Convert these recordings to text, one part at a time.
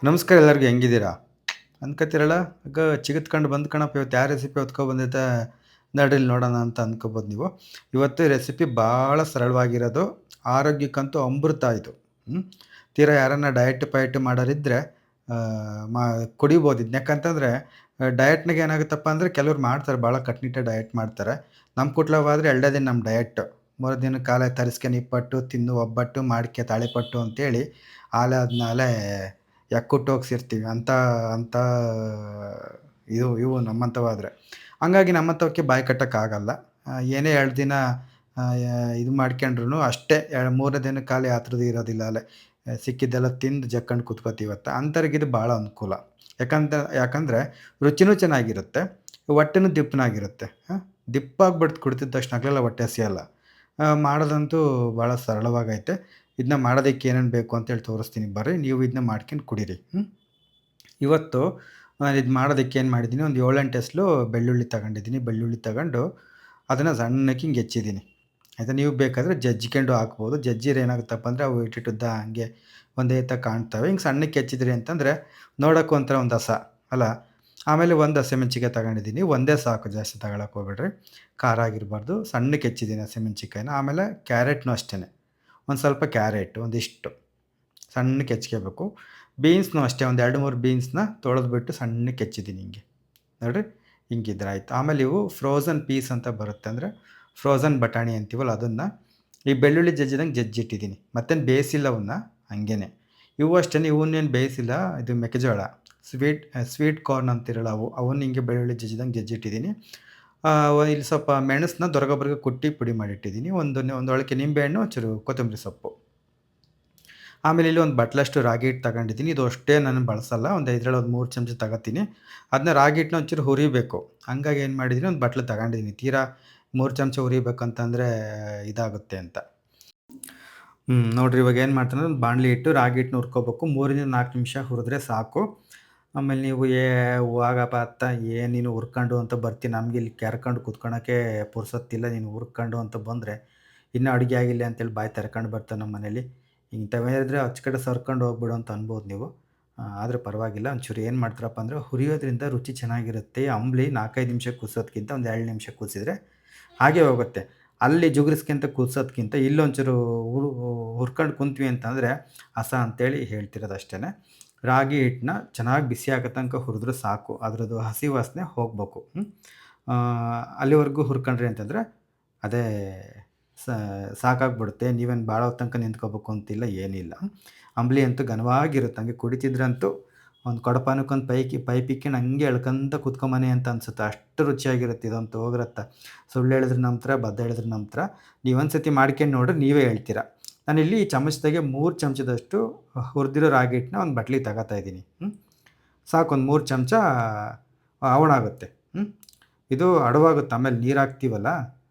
ನಮಸ್ಕಾರ ಎಲ್ಲರಿಗೂ ಹೆಂಗಿದ್ದೀರಾ? ಅನ್ಕೋತೀರಲ್ಲ, ಆಗ ಚಿಗತ್ಕೊಂಡು ಬಂದು ಕಣಪ್ಪ ಇವತ್ತು ಯಾವ ರೆಸಿಪಿ ಹೊತ್ಕೊಬಂದೈತೆ ನಡೀರಿ ನೋಡೋಣ ಅಂತ ಅಂದ್ಕೊಬೋದು ನೀವು. ಇವತ್ತು ರೆಸಿಪಿ ಭಾಳ ಸರಳವಾಗಿರೋದು, ಆರೋಗ್ಯಕ್ಕಂತೂ ಅಮೃತ ಇದು. ಹ್ಮ್. ತೀರಾ ಯಾರನ್ನ ಡಯಟ್ ಪಯಟ್ ಮಾಡೋರಿದ್ದರೆ ಮಾ ಕುಡಿಬೋದು ಇದನ್ನ. ಯಾಕಂತಂದರೆ ಡಯಟ್ನಾಗ ಏನಾಗುತ್ತಪ್ಪ ಅಂದರೆ ಕೆಲವ್ರು ಮಾಡ್ತಾರೆ, ಭಾಳ ಕಟ್ನಿಟ್ಟಾಗಿ ಡಯಟ್ ಮಾಡ್ತಾರೆ. ನಮ್ಮ ಕುಟ್ಲವಾದ್ರೆ ಎರಡೇ ದಿನ ನಮ್ಮ ಡಯಟ್. 3 ದಿನ ಕಾಲ ತರಿಸ್ಕೆ ನಿಪ್ಪಟ್ಟು, ತಿನ್ನು ಒಬ್ಬಟ್ಟು, ಮಾಡ್ಕೆ ತಾಳಿಪಟ್ಟು ಅಂತೇಳಿ ಆಲೆ ಆದ್ಮೇಲೆ ಯಕ್ಕುಟ್ಟು ಹೋಗ್ಸಿರ್ತೀವಿ. ಅಂಥ ಅಂಥ ಇವು ನಮ್ಮಂಥವಾದ್ರೆ. ಹಂಗಾಗಿ ನಮ್ಮಂಥವಕ್ಕೆ ಬಾಯಿ ಕಟ್ಟಕ್ಕಾಗಲ್ಲ. ಏನೇ 2 ದಿನ ಇದು ಮಾಡ್ಕೊಂಡ್ರು ಅಷ್ಟೇ. 3ನೇ ದಿನಕ್ಕೆ ಖಾಲಿ ಆತುರದ್ದು ಇರೋದಿಲ್ಲ ಅಲ್ಲೇ. ಸಿಕ್ಕಿದ್ದೆಲ್ಲ ತಿಂದು ಜಕ್ಕಂಡು ಕೂತ್ಕೋತೀವತ್ತ. ಅಂಥವ್ರಿಗೆ ಇದು ಭಾಳ ಅನುಕೂಲ. ಯಾಕಂದರೆ ರುಚಿನೂ ಚೆನ್ನಾಗಿರುತ್ತೆ, ಹೊಟ್ಟೆನೂ ದಿಪ್ಪನಾಗಿರುತ್ತೆ. ದಿಪ್ಪಾಗ್ಬಿಡ್ತು ಕುಡಿತಿದ್ದ ತಕ್ಷಣ ಹಗಲೆಲ್ಲ ಹೊಟ್ಟೆ ಹಸಿಯಲ್ಲ. ಮಾಡೋದಂತೂ ಭಾಳ ಸರಳವಾಗೈತೆ. ಇದನ್ನ ಮಾಡೋದಕ್ಕೆ ಏನೇನು ಬೇಕು ಅಂತೇಳಿ ತೋರಿಸ್ತೀನಿ ಬರ್ರಿ. ನೀವು ಇದನ್ನ ಮಾಡ್ಕೊಂಡು ಕುಡೀರಿ. ಇವತ್ತು ನಾನು ಇದು ಮಾಡೋದಕ್ಕೆ ಏನು ಮಾಡಿದ್ದೀನಿ, ಒಂದು 7, 8 ಎಸ್ಲು ಬೆಳ್ಳುಳ್ಳಿ ತಗೊಂಡಿದ್ದೀನಿ. ಬೆಳ್ಳುಳ್ಳಿ ತಗೊಂಡು ಅದನ್ನು ಸಣ್ಣಕ್ಕೆ ಹಿಂಗೆ ಹೆಚ್ಚಿದ್ದೀನಿ. ಆಯಿತಾ. ನೀವು ಬೇಕಾದರೆ ಜಜ್ಜಿಕೊಂಡು ಹಾಕ್ಬೋದು. ಜಜ್ಜಿದ್ರೆ ಏನಾಗುತ್ತಪ್ಪ ಅಂದರೆ ಅವು ಇಟ್ಟಿಟ್ಟುದ್ದ ಹಂಗೆ ಒಂದೇ ತ ಕಾಣ್ತವೆ. ಹಿಂಗೆ ಸಣ್ಣಕ್ಕೆ ಹೆಚ್ಚಿದ್ರಿ ಅಂತಂದರೆ ನೋಡೋಕ್ಕೂ ಒಂಥರ ಒಂದು ಹಸ ಅಲ್ಲ. ಆಮೇಲೆ ಒಂದು ಹಸಿಮೆಣ್ಸಿಕಾಯಿ ತಗೊಂಡಿದ್ದೀನಿ. ಒಂದೇ ಸಾಕು, ಜಾಸ್ತಿ ತಗೊಳಕ್ಕೆ ಹೋಗ್ಬೇಡ್ರಿ. ಖಾರ ಆಗಿರಬಾರ್ದು. ಸಣ್ಣಕ್ಕೆ ಹೆಚ್ಚಿದ್ದೀನಿ ಹಸಿಮೆಣ್ಸಿಕಾಯಿನ. ಆಮೇಲೆ ಕ್ಯಾರೆಟ್‌ನೂ ಅಷ್ಟೇ. ಒಂದು ಸ್ವಲ್ಪ ಕ್ಯಾರೆಟು ಒಂದಿಷ್ಟು ಸಣ್ಣಕ್ಕೆ ಹೆಚ್ಕೋಬೇಕು. ಬೀನ್ಸ್‌ನೂ ಅಷ್ಟೇ ಒಂದು 2, 3 ಬೀನ್ಸ್‌ನ ತೊಳೆದ್ಬಿಟ್ಟು ಸಣ್ಣಕ್ಕೆ ಹೆಚ್ಚಿದ್ದೀನಿ ಹಿಂಗೆ. ನೋಡಿರಿ, ಹಿಂಗಿದ್ರೆ ಆಯ್ತು. ಆಮೇಲೆ ಇವು ಫ್ರೋಝನ್ ಪೀಸ್ ಅಂತ ಬರುತ್ತೆ. ಅಂದರೆ ಫ್ರೋಝನ್ ಬಟಾಣಿ ಅಂತೀವಲ್ಲ ಅದನ್ನು ಈ ಬೆಳ್ಳುಳ್ಳಿ ಜಜ್ಜಿದಂಗೆ ಜಜ್ಜಿಟ್ಟಿದ್ದೀನಿ. ಮತ್ತೇನು ಬೇಯಿಸಿಲ್ಲ ಅವನ್ನ, ಹಂಗೇನೆ. ಇವು ಅಷ್ಟೇ, ಇವನ್ನೇನು ಬೇಯಿಸಿಲ್ಲ. ಇದು ಮೆಕ್ಕೆಜೋಳ ಸ್ವೀಟ್ ಕಾರ್ನ್ ಅಂತಿರಲ್ಲ ಅವು. ಅವನ್ನ ಹಿಂಗೆ ಬೆಳ್ಳುಳ್ಳಿ ಜಜ್ಜಿದಂಗೆ ಜಜ್ಜಿಟ್ಟಿದ್ದೀನಿ. ಇಲ್ಲಿ ಸ್ವಲ್ಪ ಮೆಣಸನ್ನ ದೊರಗೊಬ್ಬರಿಗೆ ಕುಟ್ಟಿ ಪುಡಿ ಮಾಡಿಟ್ಟಿದ್ದೀನಿ. ಒಂದು ಒಳಕ್ಕೆ ನಿಂಬೆಹಣ್ಣು, ಒಂಚೂರು ಕೊತ್ತಂಬರಿ ಸೊಪ್ಪು. ಆಮೇಲೆ ಇಲ್ಲಿ ಒಂದು ಬಟ್ಲಷ್ಟು ರಾಗಿ ಹಿಟ್ಟು ತಗೊಂಡಿದ್ದೀನಿ. ಇದು ಅಷ್ಟೇ ನಾನು ಬಳಸಲ್ಲ. ಒಂದು ಇದ್ರಲ್ಲಿ ಒಂದು 3 ಚಮಚ ತಗೋತೀನಿ. ಅದನ್ನ ರಾಗಿ ಹಿಟ್ಟನ್ನ ಒಂಚೂರು ಹುರಿಬೇಕು. ಹಂಗಾಗಿ ಏನು ಮಾಡಿದ್ದೀನಿ, ಒಂದು ಬಟ್ಲು ತಗೊಂಡಿದ್ದೀನಿ. ತೀರಾ 3 ಚಮಚ ಹುರಿಬೇಕಂತಂದರೆ ಇದಾಗುತ್ತೆ ಅಂತ. ನೋಡಿರಿ, ಇವಾಗ ಏನು ಮಾಡ್ತಾನಂದ್ರೆ ಒಂದು ಬಾಣಲಿ ಇಟ್ಟು ರಾಗಿ ಹಿಟ್ಟನ್ನ ಹುರ್ಕೋಬೇಕು. 3ರಿಂದ 4 ನಿಮಿಷ ಹುರಿದ್ರೆ ಸಾಕು. ಆಮೇಲೆ ನೀವು ಹೋಗಪ್ಪ ಅತ್ತ, ಏನು ನೀನು ಹುರ್ಕೊಂಡು ಅಂತ ಬರ್ತೀನಿ, ನಮ್ಗೆ ಇಲ್ಲಿ ಕೆರ್ಕೊಂಡು ಕುತ್ಕೊಳಕ್ಕೆ ಪುರ್ಸೊತ್ತಿಲ್ಲ, ನೀನು ಹುರ್ಕೊಂಡು ಅಂತ ಬಂದರೆ ಇನ್ನೂ ಅಡುಗೆ ಆಗಿಲ್ಲ ಅಂತೇಳಿ ಬಾಯಿ ತೆರ್ಕೊಂಡು ಬರ್ತಾವೆ ನಮ್ಮ ಮನೇಲಿ. ಇಂಥವೇ ಇದ್ರೆ ಆಚೆ ಕಡೆ ಸರ್ಕೊಂಡು ಹೋಗ್ಬಿಡು ಅಂತ ಅನ್ಬೋದು ನೀವು. ಆದ್ರೆ ಪರವಾಗಿಲ್ಲ. ಒಂಚೂರು ಏನು ಮಾಡ್ತಾರಪ್ಪ ಅಂದರೆ ಹುರಿಯೋದ್ರಿಂದ ರುಚಿ ಚೆನ್ನಾಗಿರುತ್ತೆ. ಅಂಬ್ಲಿ 4, 5 ನಿಮಿಷ ಕುದಿಸೋದ್ಕಿಂತ ಒಂದು 2 ನಿಮಿಷ ಕುದಿಸಿದ್ರೆ ಹಾಗೇ ಹೋಗುತ್ತೆ. ಅಲ್ಲಿ ಜುಗುರಿಸ್ಕೊಂತ ಕುದಿಸೋದ್ಕಿಂತ ಇಲ್ಲೊಂಚೂರು ಹುರ್ಕೊಂಡು ಕುಂತ್ವಿ ಅಂತಂದರೆ ಹಸ ಅಂತೇಳಿ ಹೇಳ್ತಿರೋದು ಅಷ್ಟೇ. ರಾಗಿ ಹಿಟ್ಟನ್ನ ಚೆನ್ನಾಗಿ ಬಿಸಿ ಆಗೋ ತನಕ ಹುರಿದ್ರೆ ಸಾಕು. ಅದ್ರದ್ದು ಹಸಿ ವಾಸನೆ ಹೋಗ್ಬೇಕು. ಅಲ್ಲಿವರೆಗೂ ಹುರ್ಕೊಂಡ್ರಿ ಅಂತಂದರೆ ಅದೇ ಸ ಸಾಕಾಗ್ಬಿಡುತ್ತೆ. ನೀವೇನು ಭಾಳ ಹೊತ್ತು ತನಕ ನಿಂತ್ಕೋಬೇಕು ಅಂತಿಲ್ಲ, ಏನಿಲ್ಲ. ಅಂಬ್ಲಿ ಅಂತೂ ಘನವಾಗಿರುತ್ತೆ. ಹಂಗೆ ಕುಡಿತಿದ್ರಂತೂ ಒಂದು ಕೊಡಪಾನಕ್ಕೊಂದು ಪೈಪ್ ಇಕ್ಕೊಂಡು ಹಂಗೆ ಎಳ್ಕೊಂತ ಕುತ್ಕೊಂಬನೆ ಅಂತ ಅನ್ಸುತ್ತೆ. ಅಷ್ಟು ರುಚಿಯಾಗಿರುತ್ತೆ ಇದಂತೂ ಹೋಗ್ರತ್ತ. ಸುಳ್ಳು ಹೇಳಿದ್ರೆ ನಂಬ್ತೀರ, ಬದ್ದ ಹೇಳಿದ್ರೆ ನಂಬ್ತೀರ. ನೀವೊಂದು ಸತಿ ಮಾಡ್ಕೊಂಡು ನೋಡ್ರಿ, ನೀವೇ ಹೇಳ್ತೀರ. ನಾನಿಲ್ಲಿ ಈ ಚಮಚದಾಗೆ 3 ಚಮಚದಷ್ಟು ಹುರಿದಿರೋ ರಾಗಿ ಹಿಟ್ಟನ್ನ ಒಂದು ಬಟ್ಲಿಗೆ ತಗೋತಾ ಇದ್ದೀನಿ. ಸಾಕು, ಒಂದು 3 ಚಮಚ ಹವಣ ಆಗುತ್ತೆ. ಇದು ಅಡವಾಗುತ್ತೆ. ಆಮೇಲೆ ನೀರು ಹಾಕ್ತೀವಲ್ಲ,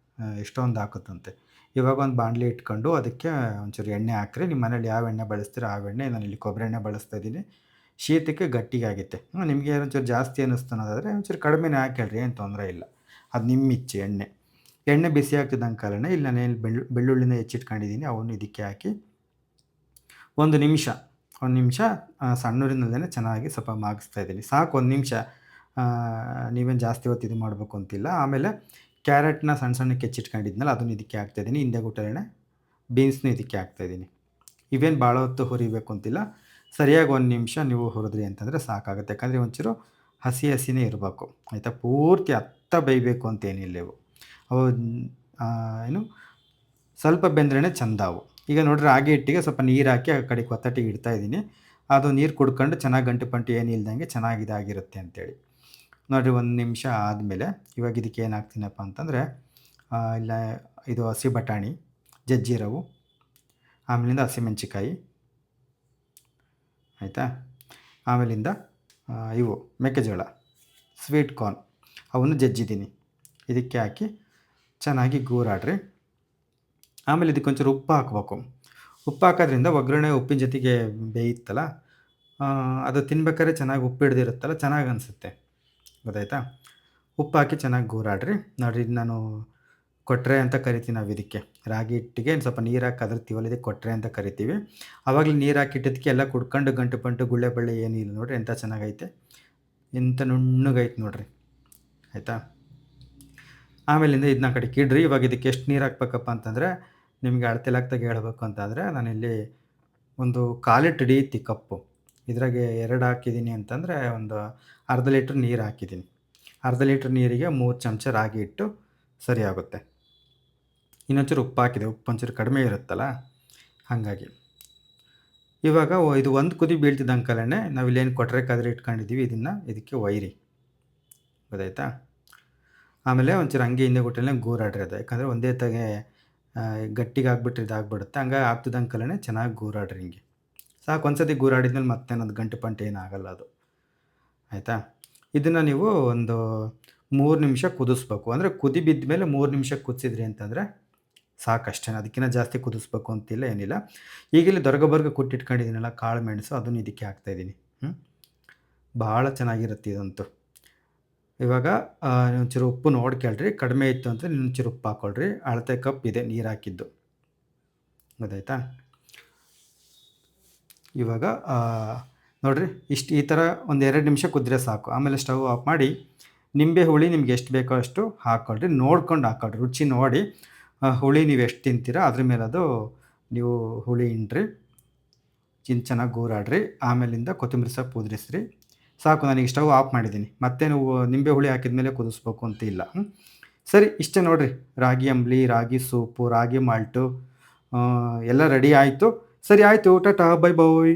ಎಷ್ಟೊಂದು ಹಾಕುತ್ತಂತೆ. ಇವಾಗ ಒಂದು ಬಾಣಲಿ ಇಟ್ಕೊಂಡು ಅದಕ್ಕೆ ಒಂಚೂರು ಎಣ್ಣೆ ಹಾಕ್ರಿ. ನಿಮ್ಮ ಮನೇಲಿ ಯಾವ ಎಣ್ಣೆ ಬಳಸ್ತೀರೋ ಆ ಎಣ್ಣೆ. ನಾನಿಲ್ಲಿ ಕೊಬ್ಬರಿ ಎಣ್ಣೆ ಬಳಸ್ತಾ ಇದ್ದೀನಿ. ಶೀತಕ್ಕೆ ಗಟ್ಟಿಗಾಗುತ್ತೆ. ನಿಮಗೆ ಒಂಚೂರು ಜಾಸ್ತಿ ಅನ್ನಿಸ್ತು ಅನ್ನೋದಾದರೆ ಒಂಚೂರು ಕಡಿಮೆನೇ ಹಾಕ್ಕೊಳ್ರಿ, ಏನು ತೊಂದರೆ ಇಲ್ಲ. ಅದು ನಿಮ್ಮ ಇಚ್ಛೆ. ಎಣ್ಣೆ ಬಿಸಿ ಆಗ್ತಿದ್ದಂಗೆ ಕಾಲನೇ ಇಲ್ಲಿ ನಾನೇನು ಬೆಳ್ಳುಳ್ಳಿನ ಹೆಚ್ಚಿಟ್ಕೊಂಡಿದ್ದೀನಿ ಅವನ್ನು ಇದಕ್ಕೆ ಹಾಕಿ ಒಂದು ನಿಮಿಷ ಸಣ್ಣೂರಿನಲ್ಲೇ ಚೆನ್ನಾಗಿ ಸ್ವಲ್ಪ ಮಾಗಿಸ್ತಾ ಇದ್ದೀನಿ. ಸಾಕು, 1 ನಿಮಿಷ. ನೀವೇನು ಜಾಸ್ತಿ ಹೊತ್ತು ಇದು ಮಾಡಬೇಕು ಅಂತಿಲ್ಲ. ಆಮೇಲೆ ಕ್ಯಾರೆಟ್ನ ಸಣ್ಣ ಸಣ್ಣಕ್ಕೆ ಹೆಚ್ಚಿಟ್ಕೊಂಡಿದ್ನಲ್ಲ ಅದನ್ನು ಇದಕ್ಕೆ ಹಾಕ್ತಾಯಿದ್ದೀನಿ. ಹಿಂದೆ ಗುಟ್ಟರಣೆ ಬೀನ್ಸ್ನೂ ಇದಕ್ಕೆ ಹಾಕ್ತಾಯಿದ್ದೀನಿ. ಇವೇನು ಭಾಳ ಹೊತ್ತು ಹುರಿಬೇಕು ಅಂತಿಲ್ಲ. ಸರಿಯಾಗಿ 1 ನಿಮಿಷ ನೀವು ಹುರಿದ್ರಿ ಅಂತಂದರೆ ಸಾಕಾಗುತ್ತೆ. ಯಾಕಂದರೆ ಒಂಚೂರು ಹಸಿನೇ ಇರಬೇಕು, ಆಯಿತಾ. ಪೂರ್ತಿ ಬೇಯಬೇಕು ಅಂತೇನಿಲ್ಲ ಇವು. ಅವು ಏನು ಸ್ವಲ್ಪ ಬೆಂದ್ರೇ ಚೆಂದ ಅವು. ಈಗ ನೋಡಿರಿ, ರಾಗಿ ಹಿಟ್ಟಿಗೆ ಸ್ವಲ್ಪ ನೀರು ಹಾಕಿ ಆ ಕಡೆ ಒತ್ತಟ್ಟಿಗೆ ಇಡ್ತಾಯಿದ್ದೀನಿ. ಅದು ನೀರು ಕುಡ್ಕೊಂಡು ಚೆನ್ನಾಗಿ ಗಂಟು ಪಂಟು ಏನಿಲ್ದಂಗೆ ಚೆನ್ನಾಗಿ ಇದಾಗಿರುತ್ತೆ ಅಂತೇಳಿ. ನೋಡಿರಿ, 1 ನಿಮಿಷ ಆದಮೇಲೆ ಇವಾಗ ಇದಕ್ಕೆ ಏನು ಹಾಕ್ತೀನಪ್ಪ ಅಂತಂದರೆ ಇಲ್ಲ, ಇದು ಹಸಿ ಬಟಾಣಿ ಜಜ್ಜಿರವು, ಆಮೇಲಿಂದ ಹಸಿಮೆಣ್ಸಿಕಾಯಿ, ಆಯಿತಾ. ಆಮೇಲಿಂದ ಇವು ಮೆಕ್ಕೆಜೋಳ ಸ್ವೀಟ್ ಕಾರ್ನ್ ಅವನ್ನು ಜಜ್ಜಿದ್ದೀನಿ. ಇದಕ್ಕೆ ಹಾಕಿ ಚೆನ್ನಾಗಿ ಗೂರಾಡ್ರಿ. ಆಮೇಲೆ ಇದಕ್ಕೊಂಚೂರು ಉಪ್ಪು ಹಾಕ್ಬೇಕು. ಉಪ್ಪು ಹಾಕೋದ್ರಿಂದ ಒಗ್ಗರಣೆ ಉಪ್ಪಿನ ಜೊತೆಗೆ ಬೇಯುತ್ತಲ್ಲ, ಅದು ತಿನ್ಬೇಕಾದ್ರೆ ಚೆನ್ನಾಗಿ ಉಪ್ಪು ಹಿಡ್ದಿರುತ್ತಲ್ಲ, ಚೆನ್ನಾಗಿ ಅನಿಸುತ್ತೆ. ಗೊತ್ತಾಯ್ತಾ. ಉಪ್ಪು ಹಾಕಿ ಚೆನ್ನಾಗಿ ಗೂರಾಡ್ರಿ. ನೋಡಿರಿ, ನಾನು ಕೊಟ್ರೆ ಅಂತ ಕರಿತೀವಿ ನಾವು ಇದಕ್ಕೆ. ರಾಗಿ ಹಿಟ್ಟಿಗೆ ಸ್ವಲ್ಪ ನೀರು ಹಾಕಿ ಕದರ್ತೀವಲ್ಲ ಇದಕ್ಕೆ ಕೊಟ್ರೆ ಅಂತ ಕರಿತೀವಿ. ಆವಾಗಲೇ ನೀರು ಹಾಕಿಟ್ಟಿದ್ದಕ್ಕೆ ಎಲ್ಲ ಕುಡ್ಕೊಂಡು ಗಂಟು ಪಂಟು ಗುಳ್ಳೆ ಬಳ್ಳೆ ಏನೂ ಇಲ್ಲ ನೋಡಿರಿ ಎಂಥ ಚೆನ್ನಾಗೈತೆ. ಎಂಥ ನುಣ್ಣಗೈತೆ ನೋಡಿರಿ. ಆಯಿತಾ? ಆಮೇಲಿಂದ ಇದನ್ನ ಆ ಕಡೆಗೆ ಇಡ್ರಿ. ಇವಾಗ ಇದಕ್ಕೆ ಎಷ್ಟು ನೀರು ಹಾಕ್ಬೇಕಪ್ಪ ಅಂತಂದರೆ ನಿಮಗೆ ಅಳತೆ ಲೆಕ್ಕದಾಗ ಹೇಳ್ಬೇಕು ಅಂತಂದರೆ ನಾನಿಲ್ಲಿ ಒಂದು 1/4 ಲೀಟ್ರ್ ಹಿಡಿಯುತ್ತೆ ಕಪ್ಪು. ಇದ್ರಾಗೆ 2 ಹಾಕಿದ್ದೀನಿ ಅಂತಂದರೆ ಒಂದು ಅರ್ಧ ಲೀಟ್ರ್ ನೀರು ಹಾಕಿದ್ದೀನಿ. ಅರ್ಧ ಲೀಟ್ರ್ ನೀರಿಗೆ 3 ಚಮಚ ರಾಗಿ ಹಿಟ್ಟು ಸರಿ ಆಗುತ್ತೆ. ಇನ್ನೊಂಚೂರು ಉಪ್ಪು ಹಾಕಿದೆ. ಉಪ್ಪು ಒಂಚೂರು ಕಡಿಮೆ ಇರುತ್ತಲ್ಲ ಹಾಗಾಗಿ. ಇವಾಗ ಇದು ಒಂದು ಕುದಿ ಬೀಳ್ತಿದ್ದಂಕಲೇ ನಾವಿಲ್ಲೇನು ಕೊಟ್ರೆ ಕದರಿ ಇಟ್ಕೊಂಡಿದ್ದೀವಿ ಇದನ್ನು ಇದಕ್ಕೆ ಒಯ್ಯಿರಿ. ಗೊತ್ತಾಯ್ತಾ? ಆಮೇಲೆ ಒಂಚೂರು ಹಂಗೆ ಹಿಂದೆ ಗುಟ್ಟೆಲ್ಲ ಗೂರಾಡ್ರಿ ಅದು. ಯಾಕಂದರೆ ಒಂದೇ ತಗೆ ಗಟ್ಟಿಗೆ ಆಗ್ಬಿಟ್ರೆ ಇದಾಗ್ಬಿಡುತ್ತೆ. ಹಂಗೆ ಆಗ್ತಿದ್ದಂಕಲೇ ಚೆನ್ನಾಗಿ ಗೂರಾಡ್ರಿ ಹಿಂಗೆ. ಸಾಕು ಒಂದು ಸತಿ ಗೂರಾಡಿದ್ಮೇಲೆ ಮತ್ತೇನದು ಗಂಟು ಪಂಟು ಏನಾಗಲ್ಲ ಅದು. ಆಯಿತಾ? ಇದನ್ನು ನೀವು ಒಂದು 3 ನಿಮಿಷ ಕುದಿಸ್ಬೇಕು. ಅಂದರೆ ಕುದಿ ಬಿದ್ದ ಮೇಲೆ 3 ನಿಮಿಷ ಕುದಿಸಿದ್ರಿ ಅಂತಂದರೆ ಸಾಕಷ್ಟೇ. ಅದಕ್ಕಿಂತ ಜಾಸ್ತಿ ಕುದಿಸ್ಬೇಕು ಅಂತಿಲ್ಲ ಏನಿಲ್ಲ. ಈಗಿಲ್ಲಿ ದೊರಗಬರ್ಗ ಕುಟ್ಟಿಟ್ಕೊಂಡಿದ್ದೀನಲ್ಲ ಕಾಳು ಮೆಣಸು ಅದನ್ನು ಇದಕ್ಕೆ ಹಾಕ್ತಾಯಿದ್ದೀನಿ. ಭಾಳ ಚೆನ್ನಾಗಿರುತ್ತೆ ಇದಂತೂ. ಇವಾಗ ಒಂಚೂರು ಉಪ್ಪು ನೋಡ್ಕೊಳ್ರಿ. ಕಡಿಮೆ ಇತ್ತು ಅಂದರೆ ಇನ್ನೊಂಚೂರು ಉಪ್ಪು ಹಾಕ್ಕೊಳ್ರಿ. ಅಳತೆ ಕಪ್ ಇದೆ ನೀರು ಹಾಕಿದ್ದು. ಗೊತ್ತಾಯ್ತಾ? ಇವಾಗ ನೋಡಿರಿ ಈ ಥರ ಒಂದು 2 ನಿಮಿಷ ಕುದ್ರೆ ಸಾಕು. ಆಮೇಲೆ ಸ್ಟವ್ ಆಫ್ ಮಾಡಿ ನಿಂಬೆ ಹುಳಿ ನಿಮ್ಗೆ ಎಷ್ಟು ಬೇಕೋ ಅಷ್ಟು ಹಾಕ್ಕೊಳ್ರಿ. ನೋಡ್ಕೊಂಡು ಹಾಕ್ಕೊಳ್ರಿ. ರುಚಿ ನೋಡಿ ಹುಳಿ ನೀವು ಎಷ್ಟು ತಿಂತೀರೋ ಅದ್ರ ಮೇಲೆ ಅದು ನೀವು ಹುಳಿ ಹಿಂಡ್ರಿ. ಚೆನ್ನಾಗಿ ಗೂರಾಡ್ರಿ. ಆಮೇಲಿಂದ ಕೊತ್ತಂಬರಿ ಸೊಪ್ಪು ಉದುರಿಸ್ರಿ. ಸಾಕು. ನಾನೀಗ ಸ್ಟವ್ ಆಫ್ ಮಾಡಿದ್ದೀನಿ. ಮತ್ತೆ ನೀವು ನಿಂಬೆ ಹುಳಿ ಹಾಕಿದ ಮೇಲೆ ಕುದಿಸ್ಬೇಕು ಅಂತ ಇಲ್ಲ. ಸರಿ ಇಷ್ಟೇ ನೋಡಿರಿ. ರಾಗಿ ಅಂಬಲಿ, ರಾಗಿ ಸೂಪು, ರಾಗಿ ಮಾಲ್ಟು ಎಲ್ಲ ರೆಡಿ ಆಯಿತು. ಸರಿ ಆಯಿತು. ಟಾಟಾ, ಬೈ ಬಾಯ್.